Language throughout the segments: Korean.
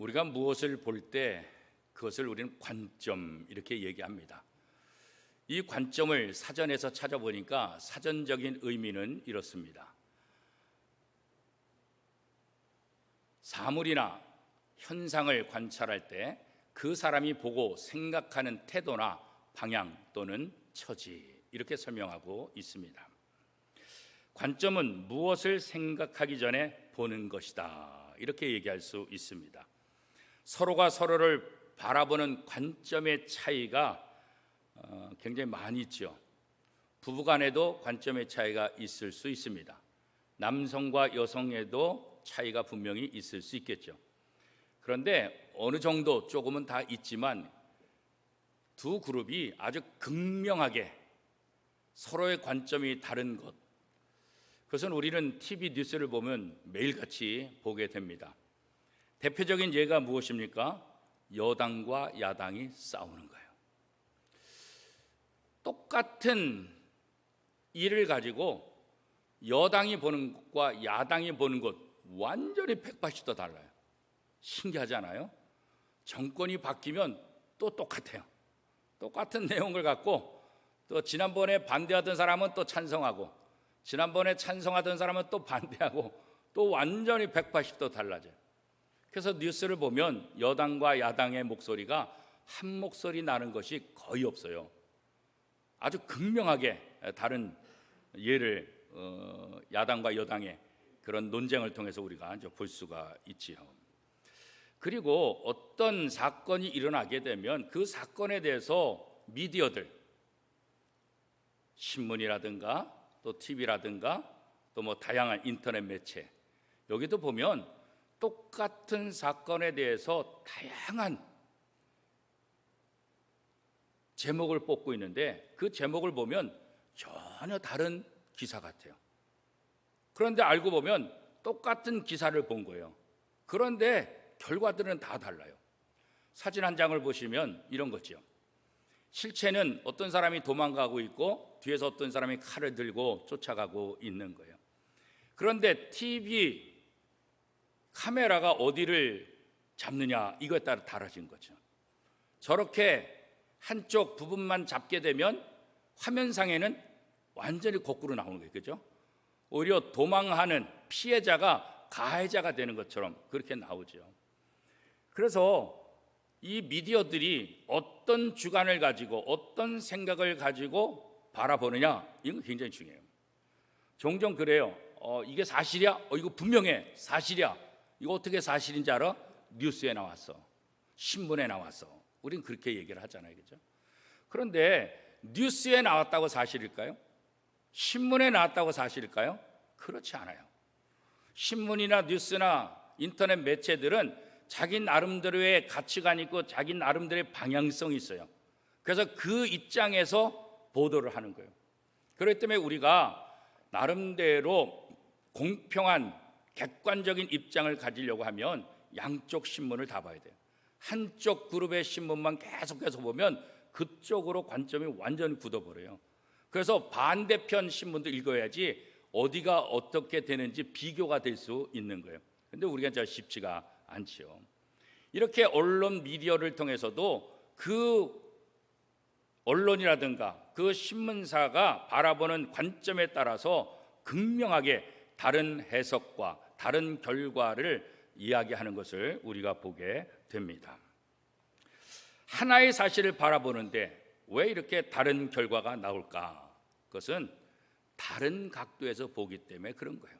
우리가 무엇을 볼 때 그것을 우리는 관점 이렇게 얘기합니다. 이 관점을 사전에서 찾아보니까 사전적인 의미는 이렇습니다. 사물이나 현상을 관찰할 때 그 사람이 보고 생각하는 태도나 방향 또는 처지, 이렇게 설명하고 있습니다. 관점은 무엇을 생각하기 전에 보는 것이다, 이렇게 얘기할 수 있습니다. 서로가 서로를 바라보는 관점의 차이가 굉장히 많이 있죠. 부부간에도 관점의 차이가 있을 수 있습니다. 남성과 여성에도 차이가 분명히 있을 수 있겠죠. 그런데 어느 정도 조금은 다 있지만 두 그룹이 아주 극명하게 서로의 관점이 다른 것, 그것은 우리는 TV 뉴스를 보면 매일같이 보게 됩니다. 대표적인 예가 무엇입니까? 여당과 야당이 싸우는 거예요. 똑같은 일을 가지고 여당이 보는 것과 야당이 보는 것 완전히 180도 달라요. 신기하지 않아요? 정권이 바뀌면 또 똑같아요. 똑같은 내용을 갖고 또 지난번에 반대하던 사람은 또 찬성하고, 지난번에 찬성하던 사람은 또 반대하고, 또 완전히 180도 달라져요. 그래서 뉴스를 보면 여당과 야당의 목소리가 한 목소리 나는 것이 거의 없어요. 아주 극명하게 다른 예를 야당과 여당의 그런 논쟁을 통해서 우리가 이제 볼 수가 있지요. 그리고 어떤 사건이 일어나게 되면 그 사건에 대해서 미디어들, 신문이라든가 또 TV라든가 또 뭐 다양한 인터넷 매체, 여기도 보면 똑같은 사건에 대해서 다양한 제목을 뽑고 있는데 그 제목을 보면 전혀 다른 기사 같아요. 그런데 알고 보면 똑같은 기사를 본 거예요. 그런데 결과들은 다 달라요. 사진 한 장을 보시면 이런 거죠. 실체는 어떤 사람이 도망가고 있고 뒤에서 어떤 사람이 칼을 들고 쫓아가고 있는 거예요. 그런데 TV 카메라가 어디를 잡느냐, 이거에 따라 달라진 거죠. 저렇게 한쪽 부분만 잡게 되면 화면상에는 완전히 거꾸로 나오는 거예요. 그죠? 오히려 도망하는 피해자가 가해자가 되는 것처럼 그렇게 나오죠. 그래서 이 미디어들이 어떤 주관을 가지고 어떤 생각을 가지고 바라보느냐, 이건 굉장히 중요해요. 종종 그래요. 이게 사실이야? 이거 분명해. 사실이야. 이거 어떻게 사실인지 알아? 뉴스에 나왔어. 신문에 나왔어. 우린 그렇게 얘기를 하잖아요. 그죠? 그런데 뉴스에 나왔다고 사실일까요? 신문에 나왔다고 사실일까요? 그렇지 않아요. 신문이나 뉴스나 인터넷 매체들은 자기 나름대로의 가치관이 있고 자기 나름대로의 방향성이 있어요. 그래서 그 입장에서 보도를 하는 거예요. 그렇기 때문에 우리가 나름대로 공평한 객관적인 입장을 가지려고 하면 양쪽 신문을 다 봐야 돼요. 한쪽 그룹의 신문만 계속해서 보면 그쪽으로 관점이 완전히 굳어버려요. 그래서 반대편 신문도 읽어야지 어디가 어떻게 되는지 비교가 될 수 있는 거예요. 근데 우리가 잘 쉽지가 않죠. 이렇게 언론 미디어를 통해서도 그 언론이라든가 그 신문사가 바라보는 관점에 따라서 극명하게 다른 해석과 다른 결과를 이야기하는 것을 우리가 보게 됩니다. 하나의 사실을 바라보는데 왜 이렇게 다른 결과가 나올까? 그것은 다른 각도에서 보기 때문에 그런 거예요.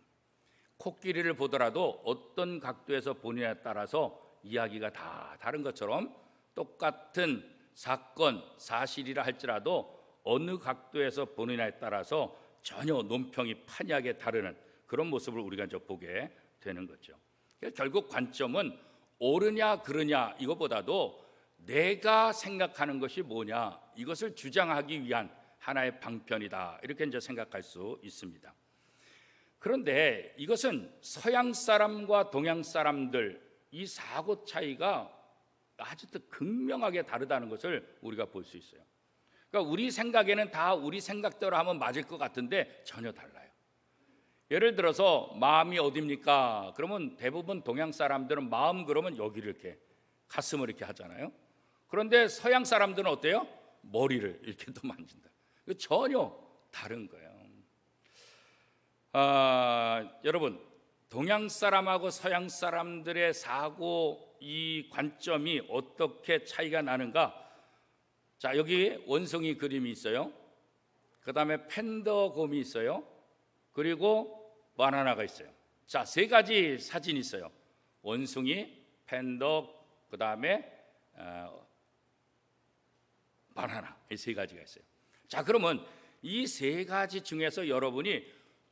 코끼리를 보더라도 어떤 각도에서 보느냐에 따라서 이야기가 다 다른 것처럼 똑같은 사건, 사실이라 할지라도 어느 각도에서 보느냐에 따라서 전혀 논평이 판이하게 다르는 그런 모습을 우리가 이제 보게 되는 거죠. 결국 관점은 옳으냐 그르냐 이것보다도 내가 생각하는 것이 뭐냐, 이것을 주장하기 위한 하나의 방편이다, 이렇게 이제 생각할 수 있습니다. 그런데 이것은 서양 사람과 동양 사람들 이 사고 차이가 아주 극명하게 다르다는 것을 우리가 볼 수 있어요. 그러니까 우리 생각에는 다 우리 생각대로 하면 맞을 것 같은데 전혀 달라요. 예를 들어서 마음이 어디입니까? 그러면 대부분 동양 사람들은 마음 그러면 여기를 이렇게 가슴을 이렇게 하잖아요. 그런데 서양 사람들은 어때요? 머리를 이렇게 또 만진다. 이거 전혀 다른 거예요. 여러분, 동양 사람하고 서양 사람들의 사고 이 관점이 어떻게 차이가 나는가? 자, 여기 원숭이 그림이 있어요. 그 다음에 팬더곰이 있어요. 그리고 바나나가 있어요. 자, 세 가지 사진이 있어요. 원숭이, 팬더, 그 다음에 바나나, 이 세 가지가 있어요. 자, 그러면 이 세 가지 중에서 여러분이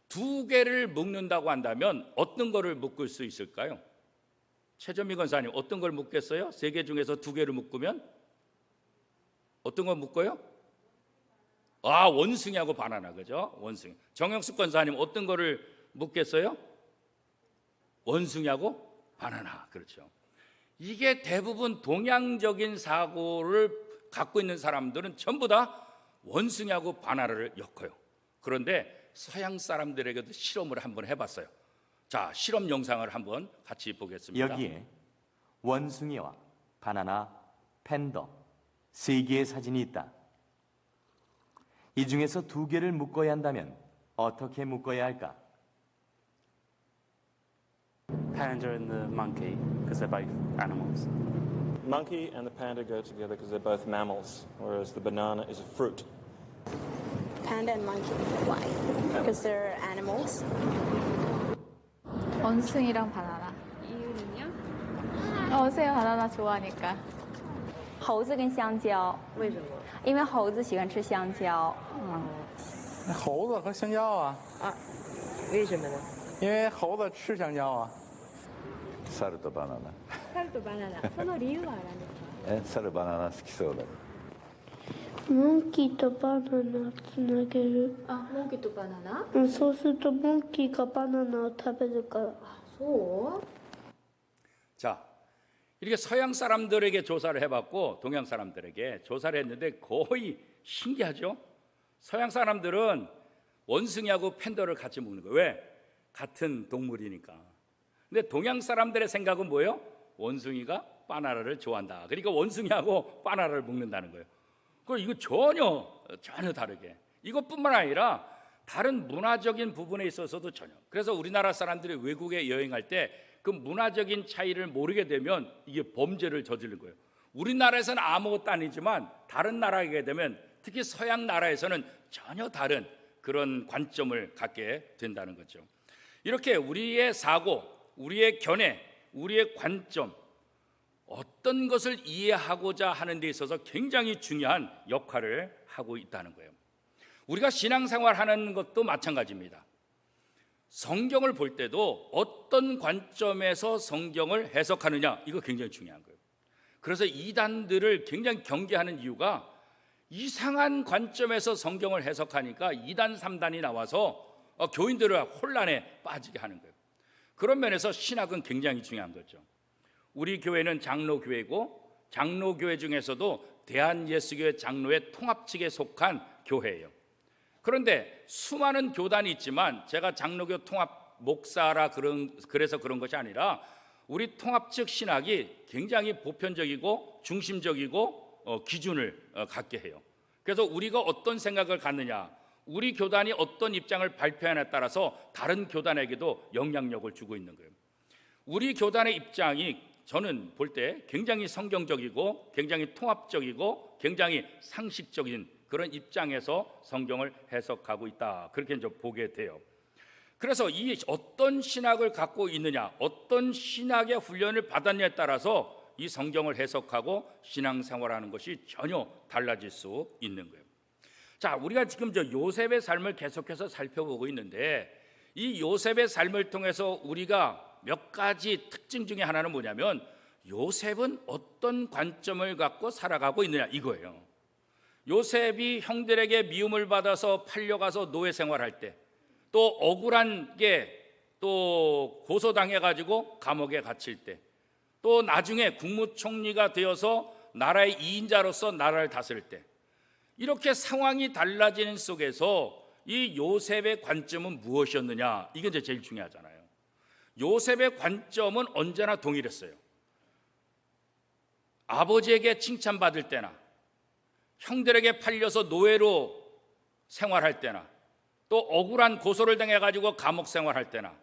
두 개를 묶는다고 한다면 어떤 거를 묶을 수 있을까요? 최전미 권사님, 어떤 걸 묶겠어요? 세 개 중에서 두 개를 묶으면 어떤 걸 묶어요? 원숭이하고 바나나, 그죠? 원숭이. 정영숙 권사님, 어떤 거를 묶겠어요? 원숭이하고 바나나, 그렇죠. 이게 대부분 동양적인 사고를 갖고 있는 사람들은 전부 다 원숭이하고 바나나를 엮어요. 그런데 서양 사람들에게도 실험을 한번 해봤어요. 자, 실험 영상을 한번 같이 보겠습니다. 여기에 원숭이와 바나나, 팬더 세 개의 사진이 있다. 이 중에서 두 개를 묶어야 한다면 어떻게 묶어야 할까? Panda and the monkey, because they're both animals. Monkey and the panda go together because they're both mammals, whereas the banana is a fruit. Panda and monkey. Why? Because they're animals. 원숭이랑 바나나. 이유는요? 원숭이 바나나 좋아하니까. 猴子跟香蕉，为什么？因为猴子喜欢吃香蕉。猴子和香蕉啊，为什么呢？因为猴子吃香蕉啊。猿とバナナ。猿とバナナ。その理由は何ですか？猿バナナ好きそうだ。モンキーとバナナをつなげる。モンキーとバナナ？そうするとモンキーがバナナを食べるから。そう？ 자, 이렇게 서양 사람들에게 조사를 해봤고 동양 사람들에게 조사를 했는데 거의 신기하죠? 서양 사람들은 원숭이하고 팬더를 같이 먹는 거예요. 왜? 같은 동물이니까. 근데 동양 사람들의 생각은 뭐예요? 원숭이가 바나나를 좋아한다. 그러니까 원숭이하고 바나나를 먹는다는 거예요. 이거 전혀 다르게. 이것뿐만 아니라 다른 문화적인 부분에 있어서도 전혀. 그래서 우리나라 사람들이 외국에 여행할 때 그 문화적인 차이를 모르게 되면 이게 범죄를 저지른 거예요. 우리나라에서는 아무것도 아니지만 다른 나라에 가게 되면 특히 서양 나라에서는 전혀 다른 그런 관점을 갖게 된다는 거죠. 이렇게 우리의 사고, 우리의 견해, 우리의 관점, 어떤 것을 이해하고자 하는 데 있어서 굉장히 중요한 역할을 하고 있다는 거예요. 우리가 신앙생활하는 것도 마찬가지입니다. 성경을 볼 때도 어떤 관점에서 성경을 해석하느냐, 이거 굉장히 중요한 거예요. 그래서 이단들을 굉장히 경계하는 이유가 이상한 관점에서 성경을 해석하니까 2단, 3단이 나와서 교인들을 혼란에 빠지게 하는 거예요. 그런 면에서 신학은 굉장히 중요한 거죠. 우리 교회는 장로교회고 장로교회 중에서도 대한예수교회 장로의 통합 측에 속한 교회예요. 그런데 수많은 교단이 있지만 제가 장로교 통합 목사라 그래서 그런 것이 아니라 우리 통합 측 신학이 굉장히 보편적이고 중심적이고 기준을 갖게 해요. 그래서 우리가 어떤 생각을 갖느냐, 우리 교단이 어떤 입장을 발표하느냐에 따라서 다른 교단에게도 영향력을 주고 있는 거예요. 우리 교단의 입장이 저는 볼 때 굉장히 성경적이고 굉장히 통합적이고 굉장히 상식적인 그런 입장에서 성경을 해석하고 있다, 그렇게 이제 보게 돼요. 그래서 이 어떤 신학을 갖고 있느냐, 어떤 신학의 훈련을 받았냐에 따라서 이 성경을 해석하고 신앙생활하는 것이 전혀 달라질 수 있는 거예요. 자, 우리가 지금 요셉의 삶을 계속해서 살펴보고 있는데 이 요셉의 삶을 통해서 우리가 몇 가지 특징 중에 하나는 뭐냐면 요셉은 어떤 관점을 갖고 살아가고 있느냐, 이거예요. 요셉이 형들에게 미움을 받아서 팔려가서 노예 생활할 때, 또 억울한 게 또 고소당해가지고 감옥에 갇힐 때, 또 나중에 국무총리가 되어서 나라의 2인자로서 나라를 다스릴 때, 이렇게 상황이 달라지는 속에서 이 요셉의 관점은 무엇이었느냐? 이게 이제 제일 중요하잖아요. 요셉의 관점은 언제나 동일했어요. 아버지에게 칭찬받을 때나, 형들에게 팔려서 노예로 생활할 때나, 또 억울한 고소를 당해가지고 감옥 생활할 때나,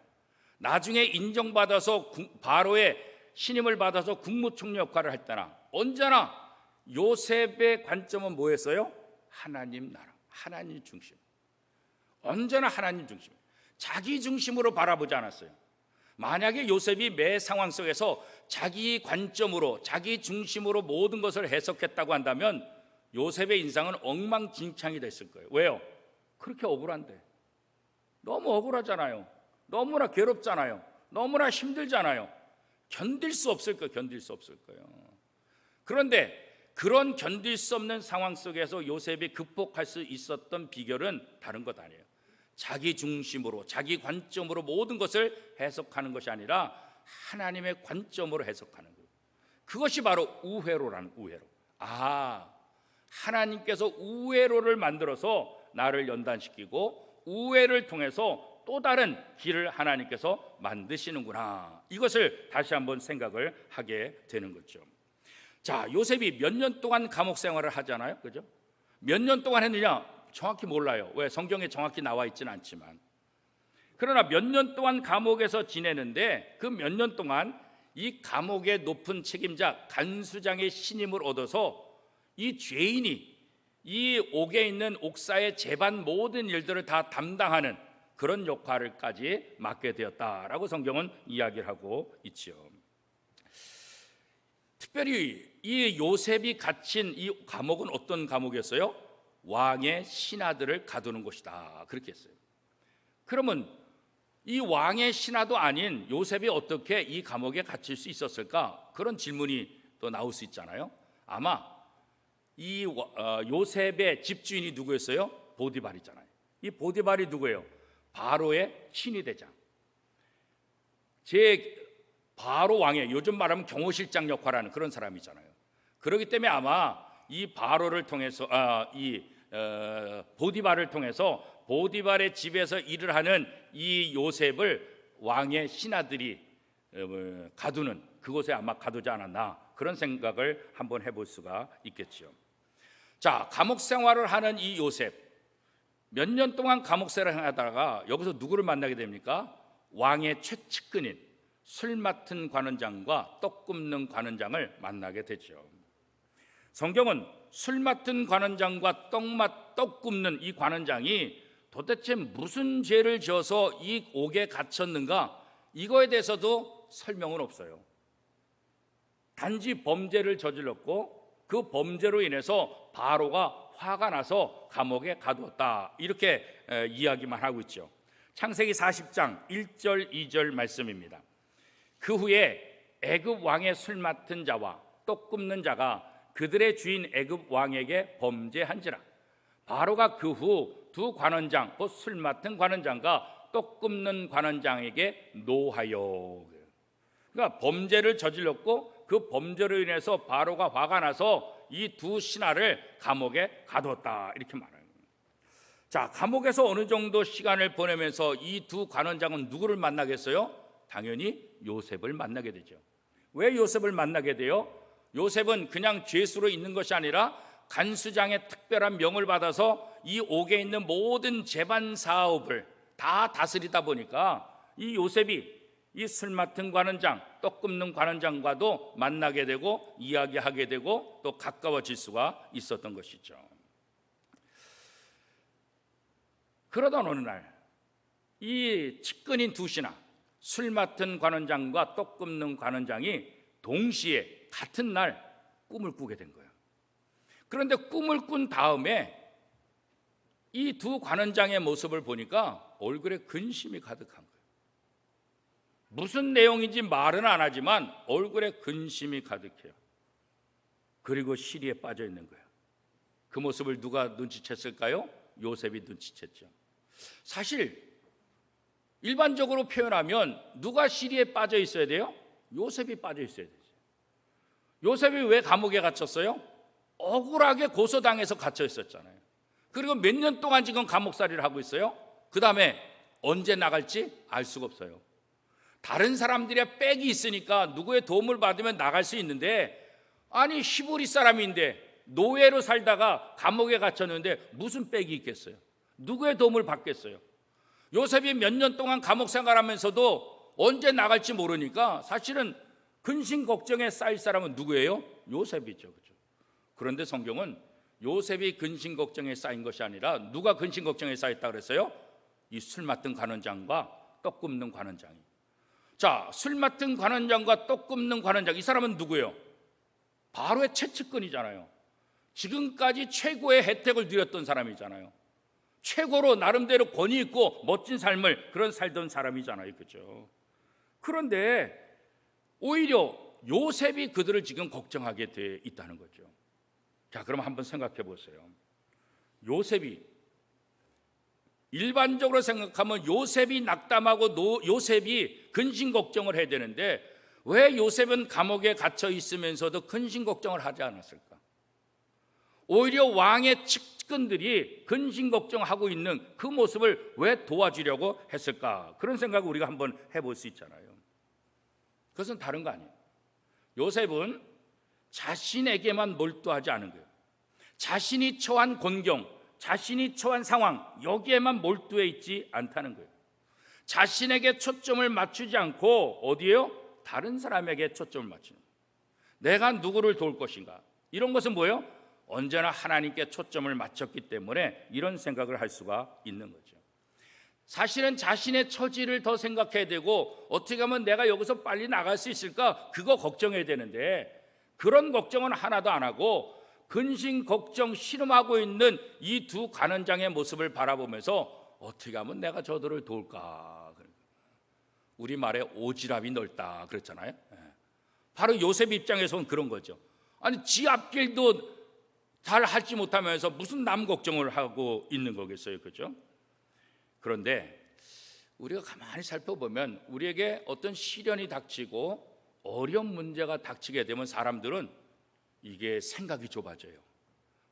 나중에 인정받아서 바로의 신임을 받아서 국무총리 역할을 할 때나, 언제나 요셉의 관점은 뭐였어요? 하나님 나라, 하나님 중심. 언제나 하나님 중심. 자기 중심으로 바라보지 않았어요. 만약에 요셉이 매 상황 속에서 자기 관점으로, 자기 중심으로 모든 것을 해석했다고 한다면 요셉의 인상은 엉망진창이 됐을 거예요. 왜요? 그렇게 억울한데. 너무 억울하잖아요. 너무나 괴롭잖아요. 너무나 힘들잖아요. 견딜 수 없을 거예요. 견딜 수 없을 거예요. 그런데 그런 견딜 수 없는 상황 속에서 요셉이 극복할 수 있었던 비결은 다른 것 아니에요. 자기 중심으로, 자기 관점으로 모든 것을 해석하는 것이 아니라 하나님의 관점으로 해석하는 거예요. 그것이 바로 우회로라는 우회로. 하나님께서 우회로를 만들어서 나를 연단시키고 우회를 통해서 또 다른 길을 하나님께서 만드시는구나. 이것을 다시 한번 생각을 하게 되는 거죠. 자, 요셉이 몇 년 동안 감옥 생활을 하잖아요. 그죠? 몇 년 동안 했느냐? 정확히 몰라요. 왜? 성경에 정확히 나와 있지는 않지만. 그러나 몇 년 동안 감옥에서 지내는데 그 몇 년 동안 이 감옥의 높은 책임자 간수장의 신임을 얻어서 이 죄인이 이 옥에 있는 옥사의 재반 모든 일들을 다 담당하는 그런 역할을까지 맡게 되었다라고 성경은 이야기를 하고 있죠. 특별히 이 요셉이 갇힌 이 감옥은 어떤 감옥이었어요? 왕의 신하들을 가두는 곳이다, 그렇게 했어요. 그러면 이 왕의 신하도 아닌 요셉이 어떻게 이 감옥에 갇힐 수 있었을까? 그런 질문이 또 나올 수 있잖아요. 아마 이 요셉의 집주인이 누구였어요? 보디발이잖아요. 이 보디발이 누구예요? 바로의 친위대장. 바로 왕의, 요즘 말하면 경호실장 역할하는 그런 사람이잖아요. 그렇기 때문에 아마 이 바로를 통해서 보디발을 통해서 보디발의 집에서 일을 하는 이 요셉을 왕의 신하들이 가두는 그곳에 아마 가두지 않았나, 그런 생각을 한번 해볼 수가 있겠죠. 자, 감옥 생활을 하는 이 요셉, 몇 년 동안 감옥 생활을 하다가 여기서 누구를 만나게 됩니까? 왕의 최측근인 술 맡은 관원장과 떡 굽는 관원장을 만나게 되죠. 성경은 술 맡은 관원장과 떡 굽는 이 관원장이 도대체 무슨 죄를 지어서 이 옥에 갇혔는가, 이거에 대해서도 설명은 없어요. 단지 범죄를 저질렀고 그 범죄로 인해서 바로가 화가 나서 감옥에 가두었다, 이렇게 이야기만 하고 있죠. 창세기 40장 1절 2절 말씀입니다. 그 후에 애굽 왕의 술 맡은 자와 떡 굽는 자가 그들의 주인 애굽 왕에게 범죄한지라. 바로가 그 후 두 관원장, 곧 술 맡은 관원장과 떡 굽는 관원장에게 노하여. 그러니까 범죄를 저질렀고 그 범죄로 인해서 바로가 화가 나서 이 두 신하를 감옥에 가두었다, 이렇게 말해요. 자, 감옥에서 어느 정도 시간을 보내면서 이 두 관원장은 누구를 만나겠어요? 당연히 요셉을 만나게 되죠. 왜 요셉을 만나게 돼요? 요셉은 그냥 죄수로 있는 것이 아니라 간수장의 특별한 명을 받아서 이 옥에 있는 모든 재반 사업을 다 다스리다 보니까 이 요셉이 이 술 맡은 관원장, 떡 굽는 관원장과도 만나게 되고 이야기하게 되고 또 가까워질 수가 있었던 것이죠. 그러던 어느 날 이 측근인 두 신하, 술 맡은 관원장과 떡 굽는 관원장이 동시에 같은 날 꿈을 꾸게 된 거예요. 그런데 꿈을 꾼 다음에 이 두 관원장의 모습을 보니까 얼굴에 근심이 가득한 거예요. 무슨 내용인지 말은 안 하지만 얼굴에 근심이 가득해요. 그리고 시리에 빠져 있는 거예요. 그 모습을 누가 눈치챘을까요? 요셉이 눈치챘죠. 사실 일반적으로 표현하면 누가 시리에 빠져 있어야 돼요? 요셉이 빠져 있어야 되죠. 요셉이 왜 감옥에 갇혔어요? 억울하게 고소당해서 갇혀 있었잖아요. 그리고 몇 년 동안 지금 감옥살이를 하고 있어요. 그 다음에 언제 나갈지 알 수가 없어요. 다른 사람들의 백이 있으니까 누구의 도움을 받으면 나갈 수 있는데, 아니 히브리 사람인데 노예로 살다가 감옥에 갇혔는데 무슨 백이 있겠어요? 누구의 도움을 받겠어요? 요셉이 몇 년 동안 감옥 생활하면서도 언제 나갈지 모르니까 사실은 근심 걱정에 쌓일 사람은 누구예요? 요셉이죠. 그렇죠? 그런데 성경은 요셉이 근심 걱정에 쌓인 것이 아니라 누가 근심 걱정에 쌓였다 그랬어요? 이 술 맡은 관원장과 떡 굽는 관원장이. 자, 술 맡은 관원장과 떡 굽는 관원장, 이 사람은 누구예요? 바로의 최측근이잖아요. 지금까지 최고의 혜택을 누렸던 사람이잖아요. 최고로 나름대로 권위 있고 멋진 삶을 그런 살던 사람이잖아요. 그렇죠? 그런데 오히려 요셉이 그들을 지금 걱정하게 돼 있다는 거죠. 자, 그럼 한번 생각해 보세요. 요셉이, 일반적으로 생각하면 요셉이 낙담하고 요셉이 근심 걱정을 해야 되는데 왜 요셉은 감옥에 갇혀 있으면서도 근심 걱정을 하지 않았을까? 오히려 왕의 측근들이 근심 걱정하고 있는 그 모습을 왜 도와주려고 했을까? 그런 생각을 우리가 한번 해볼 수 있잖아요. 그것은 다른 거 아니에요. 요셉은 자신에게만 몰두하지 않은 거예요. 자신이 처한 곤경, 자신이 처한 상황, 여기에만 몰두해 있지 않다는 거예요. 자신에게 초점을 맞추지 않고 어디에요? 다른 사람에게 초점을 맞추는 거예요. 내가 누구를 도울 것인가? 이런 것은 뭐예요? 언제나 하나님께 초점을 맞췄기 때문에 이런 생각을 할 수가 있는 거죠. 사실은 자신의 처지를 더 생각해야 되고 어떻게 하면 내가 여기서 빨리 나갈 수 있을까? 그거 걱정해야 되는데 그런 걱정은 하나도 안 하고 근심 걱정 씨름하고 있는 이 두 관원장의 모습을 바라보면서 어떻게 하면 내가 저들을 도울까? 우리말에 오지랖이 넓다 그랬잖아요. 바로 요셉 입장에서는 그런 거죠. 아니 지 앞길도 잘 하지 못하면서 무슨 남 걱정을 하고 있는 거겠어요. 그렇죠? 그런데 우리가 가만히 살펴보면 우리에게 어떤 시련이 닥치고 어려운 문제가 닥치게 되면 사람들은 이게 생각이 좁아져요.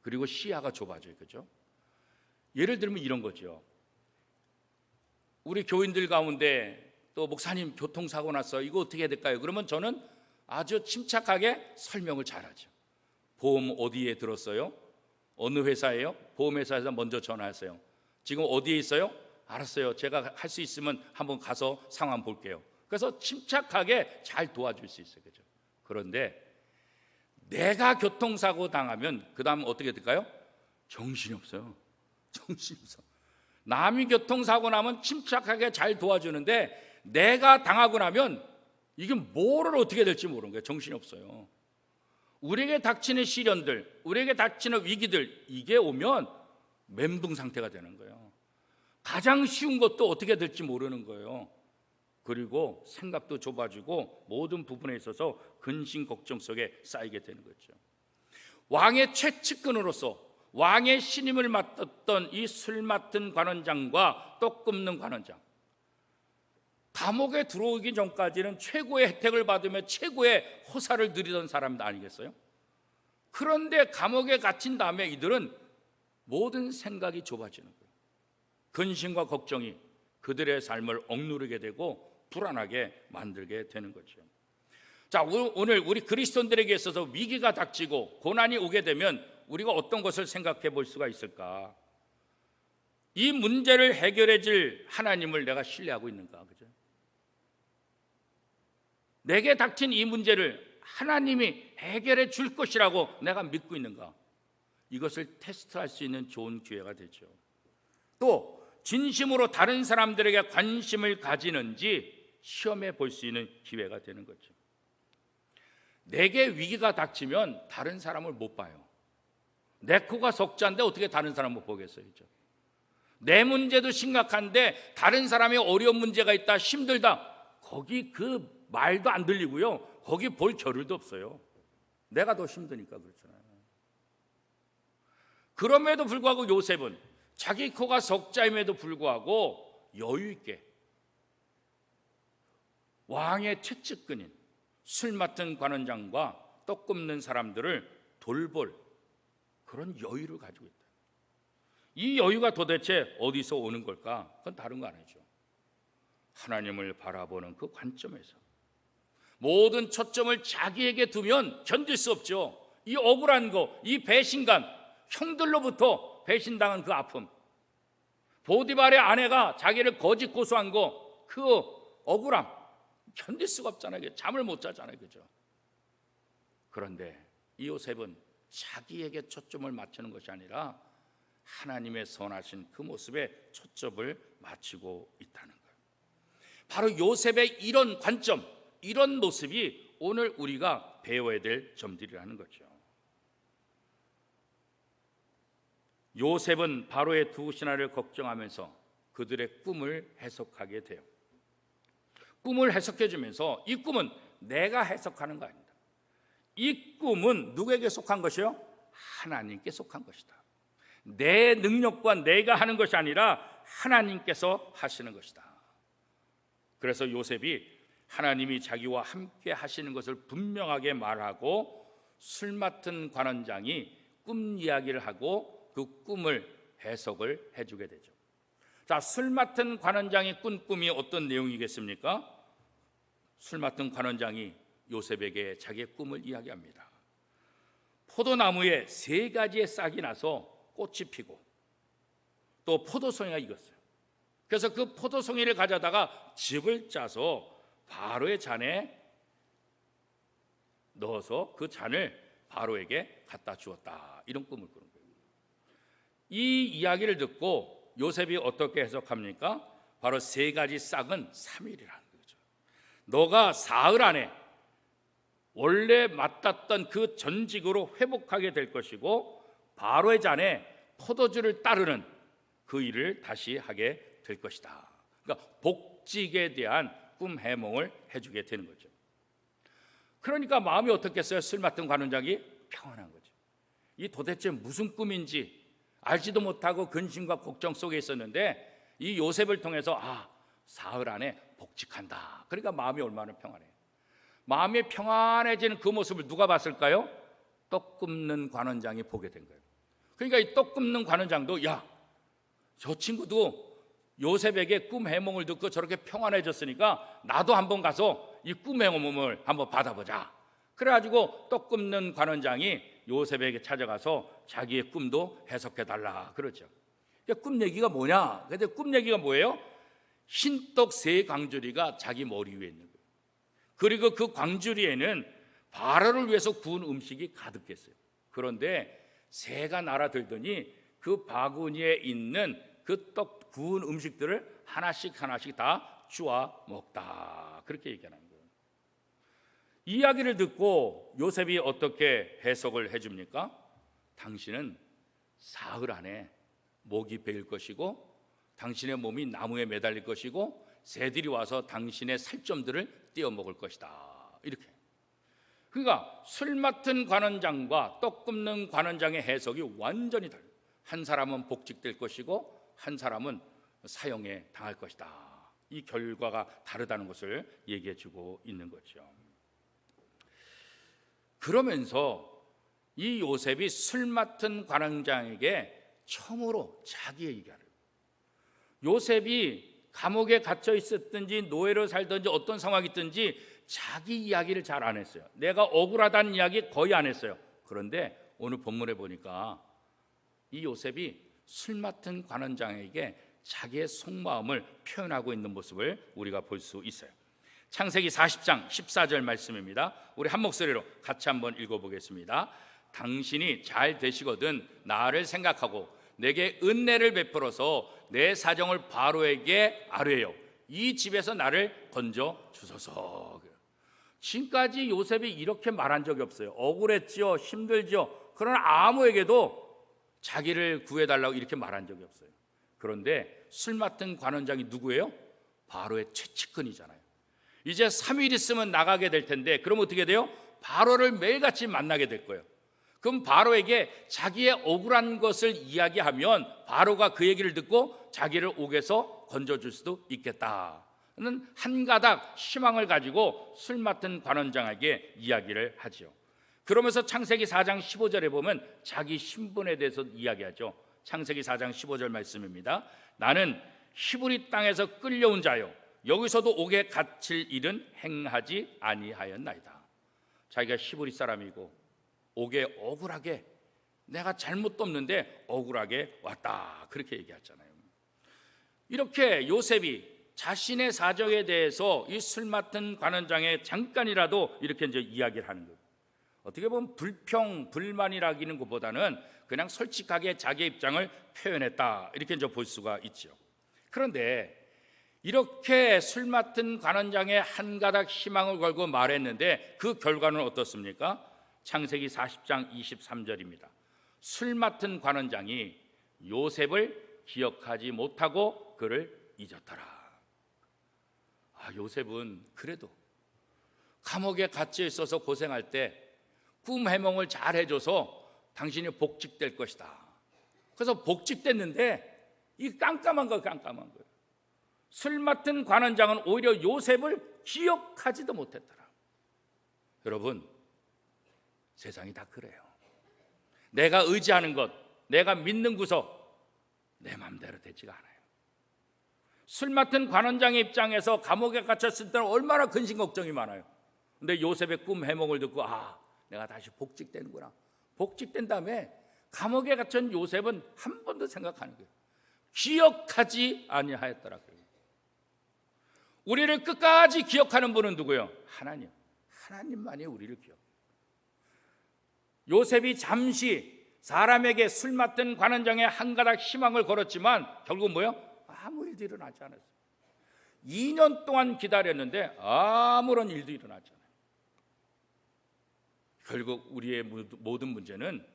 그리고 시야가 좁아져요. 그렇죠? 예를 들면 이런 거죠. 우리 교인들 가운데 또 목사님 교통사고 났어요. 이거 어떻게 해야 될까요? 그러면 저는 아주 침착하게 설명을 잘하죠. 보험 어디에 들었어요? 어느 회사예요? 보험회사에서 먼저 전화하세요. 지금 어디에 있어요? 알았어요. 제가 할 수 있으면 한번 가서 상황 볼게요. 그래서 침착하게 잘 도와줄 수 있어요. 그죠? 그런데 내가 교통사고 당하면 그 다음 어떻게 될까요? 정신이 없어요. 정신이 없어. 남이 교통사고 나면 침착하게 잘 도와주는데 내가 당하고 나면 이게 뭐를 어떻게 될지 모르는 거예요. 정신이 없어요. 우리에게 닥치는 시련들, 우리에게 닥치는 위기들, 이게 오면 멘붕 상태가 되는 거예요. 가장 쉬운 것도 어떻게 될지 모르는 거예요. 그리고 생각도 좁아지고 모든 부분에 있어서 근심 걱정 속에 쌓이게 되는 거죠. 왕의 최측근으로서 왕의 신임을 맡았던 이 술 맡은 관원장과 떡 굽는 관원장, 감옥에 들어오기 전까지는 최고의 혜택을 받으며 최고의 호사를 누리던 사람들 아니겠어요? 그런데 감옥에 갇힌 다음에 이들은 모든 생각이 좁아지는 거예요. 근심과 걱정이 그들의 삶을 억누르게 되고 불안하게 만들게 되는 거죠. 자, 오늘 우리 그리스도인들에게 있어서 위기가 닥치고 고난이 오게 되면 우리가 어떤 것을 생각해 볼 수가 있을까? 이 문제를 해결해 줄 하나님을 내가 신뢰하고 있는가? 그죠? 내게 닥친 이 문제를 하나님이 해결해 줄 것이라고 내가 믿고 있는가? 이것을 테스트할 수 있는 좋은 기회가 되죠. 또 진심으로 다른 사람들에게 관심을 가지는지 시험해 볼 수 있는 기회가 되는 거죠. 내게 위기가 닥치면 다른 사람을 못 봐요. 내 코가 석자인데 어떻게 다른 사람을 보겠어요? 그렇죠? 내 문제도 심각한데 다른 사람이 어려운 문제가 있다, 힘들다, 거기 그 말도 안 들리고요. 거기 볼 겨를도 없어요. 내가 더 힘드니까. 그렇잖아요. 그럼에도 불구하고 요셉은 자기 코가 석자임에도 불구하고 여유 있게 왕의 최측근인 술 맡은 관원장과 떡 굽는 사람들을 돌볼 그런 여유를 가지고 있다. 이 여유가 도대체 어디서 오는 걸까? 그건 다른 거 아니죠. 하나님을 바라보는 그 관점에서 모든 초점을 자기에게 두면 견딜 수 없죠. 이 억울한 거, 이 배신감, 형들로부터 배신당한 그 아픔, 보디발의 아내가 자기를 거짓 고소한 거, 그 억울함 견딜 수가 없잖아요. 잠을 못 자잖아요. 그죠? 그런데 이 요셉은 자기에게 초점을 맞추는 것이 아니라 하나님의 선하신 그 모습에 초점을 맞추고 있다는 거예요. 바로 요셉의 이런 관점, 이런 모습이 오늘 우리가 배워야 될 점들이라는 거죠. 요셉은 바로의 두 신하를 걱정하면서 그들의 꿈을 해석하게 돼요. 꿈을 해석해 주면서 이 꿈은 내가 해석하는 거 아닙니다. 이 꿈은 누구에게 속한 것이요? 하나님께 속한 것이다. 내 능력과 내가 하는 것이 아니라 하나님께서 하시는 것이다. 그래서 요셉이 하나님이 자기와 함께 하시는 것을 분명하게 말하고 술 맡은 관원장이 꿈 이야기를 하고 그 꿈을 해석을 해주게 되죠. 자, 술 맡은 관원장이 꾼 꿈이 어떤 내용이겠습니까? 술 맡은 관원장이 요셉에게 자기의 꿈을 이야기합니다. 포도나무에 3가지의 싹이 나서 꽃이 피고 또 포도송이가 익었어요. 그래서 그 포도송이를 가져다가 즙을 짜서 바로의 잔에 넣어서 그 잔을 바로에게 갖다 주었다. 이런 꿈을 꾸는 거예요. 이 이야기를 듣고 요셉이 어떻게 해석합니까? 바로 3가지 싹은 3일이라는 거죠. 너가 사흘 안에 원래 맡았던 그 전직으로 회복하게 될 것이고 바로의 잔에 포도주를 따르는 그 일을 다시 하게 될 것이다. 그러니까 복직에 대한 꿈 해몽을 해주게 되는 거죠. 그러니까 마음이 어떻겠어요? 술 맡은 관원장이 평안한 거죠. 이 도대체 무슨 꿈인지 알지도 못하고 근심과 걱정 속에 있었는데 이 요셉을 통해서 사흘 안에 복직한다. 그러니까 마음이 얼마나 평안해요. 마음이 평안해지는 그 모습을 누가 봤을까요? 떡 굽는 관원장이 보게 된 거예요. 그러니까 이 떡 굽는 관원장도 저 친구도 요셉에게 꿈 해몽을 듣고 저렇게 평안해졌으니까 나도 한번 가서 이 꿈 해몽을 한번 받아보자. 그래가지고 떡 굽는 관원장이 요셉에게 찾아가서 자기의 꿈도 해석해달라 그러죠. 그러니까 꿈 얘기가 뭐냐? 근데 꿈 얘기가 뭐예요? 흰떡 3광주리가 자기 머리 위에 있는 거예요. 그리고 그 광주리에는 바로를 위해서 구운 음식이 가득했어요. 그런데 새가 날아들더니 그 바구니에 있는 그 떡 구운 음식들을 하나씩 다 주워 먹다. 그렇게 얘기하는 거예요. 이야기를 듣고 요셉이 어떻게 해석을 해줍니까? 당신은 사흘 안에 목이 베일 것이고 당신의 몸이 나무에 매달릴 것이고 새들이 와서 당신의 살점들을 떼어먹을 것이다. 이렇게. 그러니까 술 맡은 관원장과 떡 굽는 관원장의 해석이 완전히 달라요. 한 사람은 복직될 것이고 한 사람은 사형에 당할 것이다. 이 결과가 다르다는 것을 얘기해 주고 있는 거죠. 그러면서 이 요셉이 술 맡은 관원장에게 처음으로 자기 얘기를 해요. 요셉이 감옥에 갇혀 있었든지 노예로 살든지 어떤 상황이 있든지 자기 이야기를 잘 안 했어요. 내가 억울하다는 이야기 거의 안 했어요. 그런데 오늘 본문에 보니까 이 요셉이 술 맡은 관원장에게 자기의 속마음을 표현하고 있는 모습을 우리가 볼 수 있어요. 창세기 40장 14절 말씀입니다. 우리 한 목소리로 같이 한번 읽어보겠습니다. 당신이 잘 되시거든 나를 생각하고 내게 은혜를 베풀어서 내 사정을 바로에게 아뢰요. 이 집에서 나를 건져 주소서. 지금까지 요셉이 이렇게 말한 적이 없어요. 억울했지요, 힘들지요. 그러나 아무에게도 자기를 구해달라고 이렇게 말한 적이 없어요. 그런데 술 맡은 관원장이 누구예요? 바로의 최측근이잖아요. 이제 3일 있으면 나가게 될 텐데 그럼 어떻게 돼요? 바로를 매일같이 만나게 될 거예요. 그럼 바로에게 자기의 억울한 것을 이야기하면 바로가 그 얘기를 듣고 자기를 옥에서 건져줄 수도 있겠다는 한 가닥 희망을 가지고 술 맡은 관원장에게 이야기를 하죠. 그러면서 창세기 4장 15절에 보면 자기 신분에 대해서 이야기하죠. 창세기 4장 15절 말씀입니다. 나는 히브리 땅에서 끌려온 자요 여기서도 옥에 갇힐 일은 행하지 아니하였나이다. 자기가 히브리 사람이고 옥에 억울하게 내가 잘못도 없는데 억울하게 왔다 그렇게 얘기하잖아요. 이렇게 요셉이 자신의 사정에 대해서 이 술 맡은 관원장에 잠깐이라도 이렇게 이제 이야기를 하는 거예요. 어떻게 보면 불평, 불만이라기는 것보다는 그냥 솔직하게 자기 입장을 표현했다 이렇게 이제 볼 수가 있죠. 그런데 이렇게 술 맡은 관원장에 한 가닥 희망을 걸고 말했는데 그 결과는 어떻습니까? 창세기 40장 23절입니다. 술 맡은 관원장이 요셉을 기억하지 못하고 그를 잊었더라. 요셉은 그래도 감옥에 갇혀 있어서 고생할 때 꿈 해몽을 잘 해줘서 당신이 복직될 것이다. 그래서 복직됐는데 이 깜깜한 거예요. 술 맡은 관원장은 오히려 요셉을 기억하지도 못했더라. 여러분, 세상이 다 그래요. 내가 의지하는 것, 내가 믿는 구석 내 마음대로 되지가 않아요. 술 맡은 관원장의 입장에서 감옥에 갇혔을 때는 얼마나 근심 걱정이 많아요. 근데 요셉의 꿈 해몽을 듣고 내가 다시 복직되는구나. 복직된 다음에 감옥에 갇힌 요셉은 한 번도 생각하는 거예요. 기억하지 아니하였더라고요. 우리를 끝까지 기억하는 분은 누구예요? 하나님. 하나님만이 우리를 기억해요. 요셉이 잠시 사람에게 술 맡은 관원장에 한 가닥 희망을 걸었지만 결국 뭐예요? 아무 일도 일어나지 않았어요. 2년 동안 기다렸는데 아무런 일도 일어나지 않아요. 결국 우리의 모든 문제는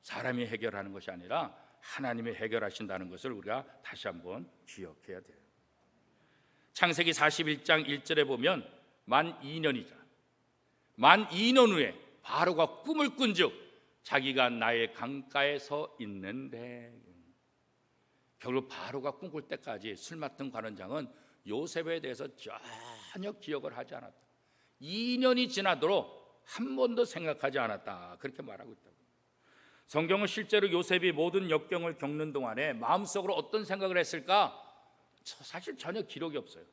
사람이 해결하는 것이 아니라 하나님이 해결하신다는 것을 우리가 다시 한번 기억해야 돼요. 창세기 41장 1절에 보면 만 2년이자 만 2년 후에 바로가 꿈을 꾼즉 자기가 나의 강가에 서 있는데, 결국 바로가 꿈꿀 때까지 술 맡은 관원장은 요셉에 대해서 전혀 기억을 하지 않았다. 2년이 지나도록 한 번도 생각하지 않았다 그렇게 말하고 있다고. 성경은 실제로 요셉이 모든 역경을 겪는 동안에 마음속으로 어떤 생각을 했을까? 사실 전혀 기록이 없어요.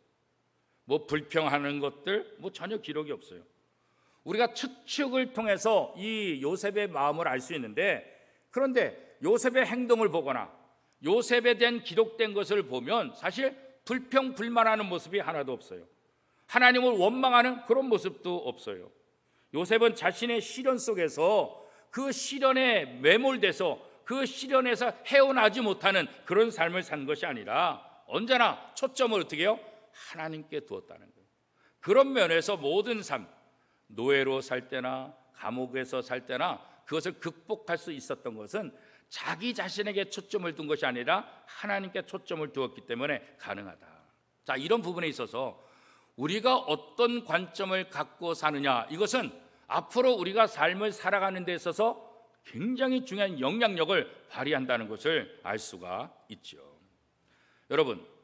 뭐 불평하는 것들 전혀 기록이 없어요. 우리가 추측을 통해서 이 요셉의 마음을 알 수 있는데, 그런데 요셉의 행동을 보거나 요셉에 대한 기록된 것을 보면 사실 불평 불만하는 모습이 하나도 없어요. 하나님을 원망하는 그런 모습도 없어요. 요셉은 자신의 시련 속에서 그 시련에 매몰돼서 그 시련에서 헤어나지 못하는 그런 삶을 산 것이 아니라 언제나 초점을 어떻게 해요? 하나님께 두었다는 거예요. 그런 면에서 모든 삶, 노예로 살 때나 감옥에서 살 때나 그것을 극복할 수 있었던 것은 자기 자신에게 초점을 둔 것이 아니라 하나님께 초점을 두었기 때문에 가능하다. 자, 이런 부분에 있어서 우리가 어떤 관점을 갖고 사느냐, 이것은 앞으로 우리가 삶을 살아가는 데 있어서 굉장히 중요한 영향력을 발휘한다는 것을 알 수가 있죠.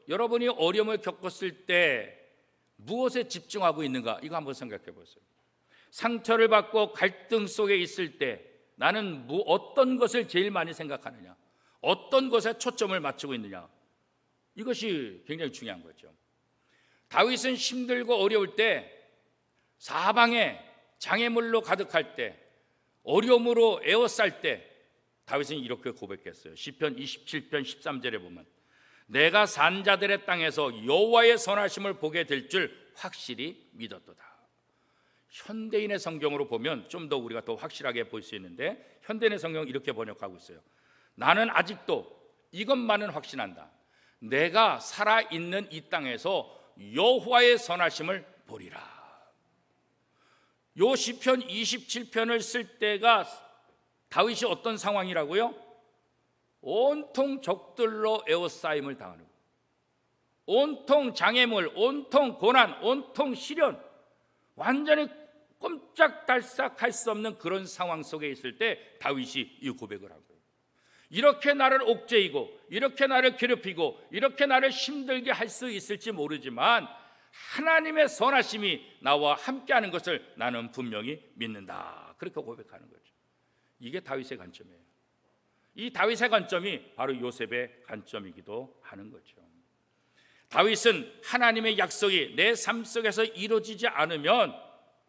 여러분이 어려움을 겪었을 때 무엇에 집중하고 있는가? 이거 한번 생각해 보세요. 상처를 받고 갈등 속에 있을 때 나는 어떤 것을 제일 많이 생각하느냐, 어떤 것에 초점을 맞추고 있느냐, 이것이 굉장히 중요한 거죠. 다윗은 힘들고 어려울 때, 사방에 장애물로 가득할 때, 어려움으로 에워쌀 때 다윗은 이렇게 고백했어요. 시편 27편 13절에 보면 내가 산 자들의 땅에서 여호와의 선하심을 보게 될 줄 확실히 믿었도다. 현대인의 성경으로 보면 좀 더 우리가 더 확실하게 볼 수 있는데, 현대인의 성경은 이렇게 번역하고 있어요. 나는 아직도 이것만은 확신한다. 내가 살아있는 이 땅에서 여호와의 선하심을 보리라. 요 시편 27편을 쓸 때가 다윗이 어떤 상황이라고요? 온통 적들로 에워싸임을 당하는 거예요. 온통 장애물, 온통 고난, 온통 시련, 완전히 꼼짝달싹할 수 없는 그런 상황 속에 있을 때 다윗이 이 고백을 한 거예요. 이렇게 나를 옥죄이고 이렇게 나를 괴롭히고 이렇게 나를 힘들게 할 수 있을지 모르지만 하나님의 선하심이 나와 함께하는 것을 나는 분명히 믿는다. 그렇게 고백하는 거죠. 이게 다윗의 관점이에요. 이 다윗의 관점이 바로 요셉의 관점이기도 하는 거죠. 다윗은 하나님의 약속이 내 삶 속에서 이루어지지 않으면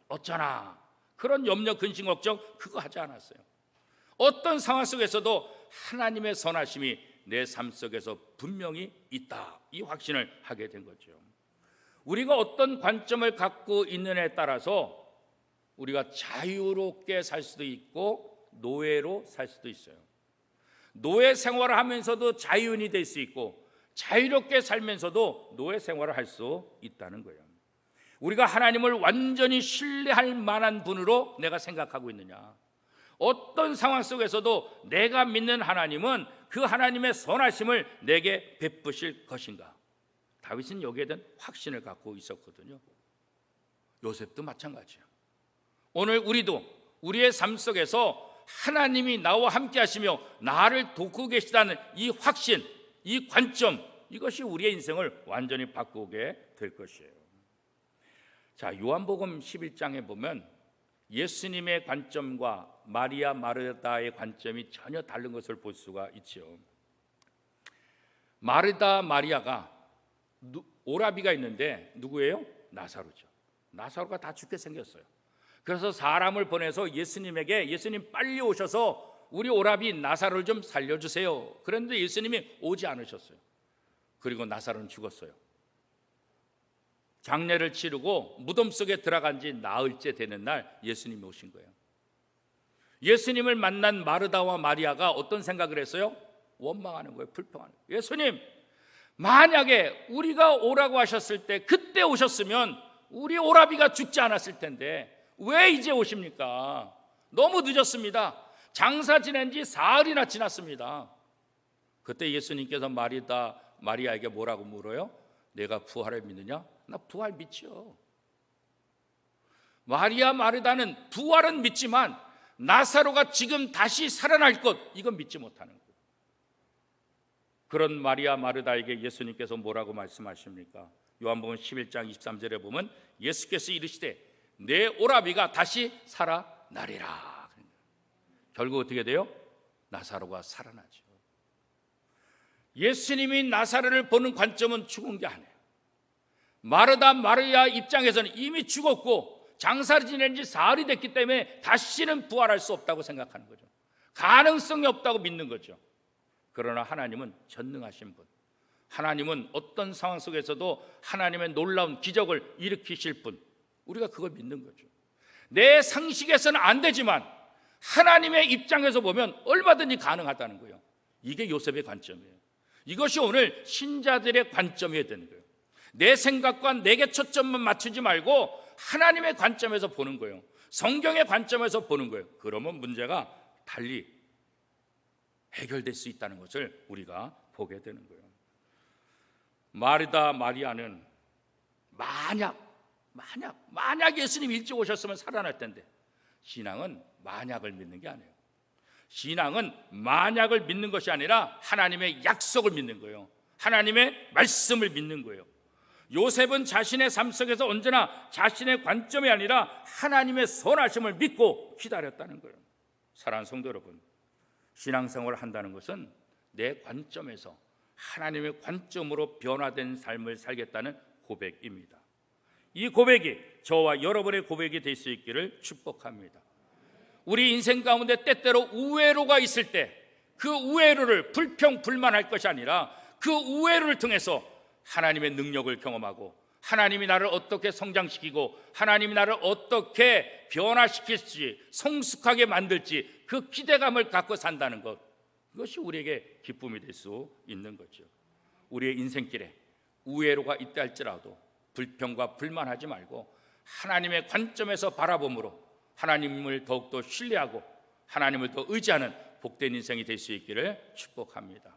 어쩌나 그런 염려, 근심, 걱정 그거 하지 않았어요. 어떤 상황 속에서도 하나님의 선하심이 내 삶 속에서 분명히 있다, 이 확신을 하게 된 거죠. 우리가 어떤 관점을 갖고 있느냐에 따라서 우리가 자유롭게 살 수도 있고 노예로 살 수도 있어요. 노예 생활을 하면서도 자유인이 될 수 있고 자유롭게 살면서도 노예 생활을 할 수 있다는 거예요. 우리가 하나님을 완전히 신뢰할 만한 분으로 내가 생각하고 있느냐, 어떤 상황 속에서도 내가 믿는 하나님은 그 하나님의 선하심을 내게 베푸실 것인가, 다윗은 여기에 대한 확신을 갖고 있었거든요. 요셉도 마찬가지예요. 오늘 우리도 우리의 삶 속에서 하나님이 나와 함께 하시며 나를 돕고 계시다는 이 확신, 이 관점, 이것이 우리의 인생을 완전히 바꾸게 될 것이에요. 자, 요한복음 11장에 보면 예수님의 관점과 마리아 마르다의 관점이 전혀 다른 것을 볼 수가 있죠. 마르다 마리아가 오라비가 있는데 누구예요? 나사로죠. 나사로가 다 죽게 생겼어요. 그래서 사람을 보내서 예수님에게, 예수님 빨리 오셔서 우리 오라비 나사로를 좀 살려주세요. 그런데 예수님이 오지 않으셨어요. 그리고 나사로는 죽었어요. 장례를 치르고 무덤 속에 들어간 지 나흘째 되는 날 예수님이 오신 거예요. 예수님을 만난 마르다와 마리아가 어떤 생각을 했어요? 원망하는 거예요. 불평하는 거예요. 예수님, 만약에 우리가 오라고 하셨을 때 그때 오셨으면 우리 오라비가 죽지 않았을 텐데 왜 이제 오십니까? 너무 늦었습니다. 장사 지낸 지 사흘이나 지났습니다. 그때 예수님께서 마리아에게 뭐라고 물어요? 내가 부활을 믿느냐? 나 부활 믿죠. 마리아 마르다는 부활은 믿지만 나사로가 지금 다시 살아날 것, 이건 믿지 못하는 거예요. 그런 마리아 마르다에게 예수님께서 뭐라고 말씀하십니까? 요한복음 11장 23절에 보면 예수께서 이르시되 내 오라비가 다시 살아나리라. 결국 어떻게 돼요? 나사로가 살아나죠. 예수님이 나사로를 보는 관점은 죽은 게 아니에요. 마르다 마리아 입장에서는 이미 죽었고 장사를 지낸 지 사흘이 됐기 때문에 다시는 부활할 수 없다고 생각하는 거죠. 가능성이 없다고 믿는 거죠. 그러나 하나님은 전능하신 분, 하나님은 어떤 상황 속에서도 하나님의 놀라운 기적을 일으키실 분, 우리가 그걸 믿는 거죠. 내 상식에서는 안 되지만 하나님의 입장에서 보면 얼마든지 가능하다는 거예요. 이게 요셉의 관점이에요. 이것이 오늘 신자들의 관점이 되는 거예요. 내 생각과 내게 초점만 맞추지 말고 하나님의 관점에서 보는 거예요. 성경의 관점에서 보는 거예요. 그러면 문제가 달리 해결될 수 있다는 것을 우리가 보게 되는 거예요. 마르다 마리아는 만약 예수님 일찍 오셨으면 살아날 텐데, 신앙은 만약을 믿는 게 아니에요. 신앙은 만약을 믿는 것이 아니라 하나님의 약속을 믿는 거예요. 하나님의 말씀을 믿는 거예요. 요셉은 자신의 삶 속에서 언제나 자신의 관점이 아니라 하나님의 선하심을 믿고 기다렸다는 거예요. 사랑하는 성도 여러분, 신앙생활을 한다는 것은 내 관점에서 하나님의 관점으로 변화된 삶을 살겠다는 고백입니다. 이 고백이 저와 여러분의 고백이 될 수 있기를 축복합니다. 우리 인생 가운데 때때로 우회로가 있을 때 그 우회로를 불평불만할 것이 아니라 그 우회로를 통해서 하나님의 능력을 경험하고 하나님이 나를 어떻게 성장시키고 하나님이 나를 어떻게 변화시킬지 성숙하게 만들지 그 기대감을 갖고 산다는 것, 이것이 우리에게 기쁨이 될 수 있는 거죠. 우리의 인생길에 우회로가 있다 할지라도 불평과 불만하지 말고 하나님의 관점에서 바라봄으로 하나님을 더욱더 신뢰하고 하나님을 더 의지하는 복된 인생이 될 수 있기를 축복합니다.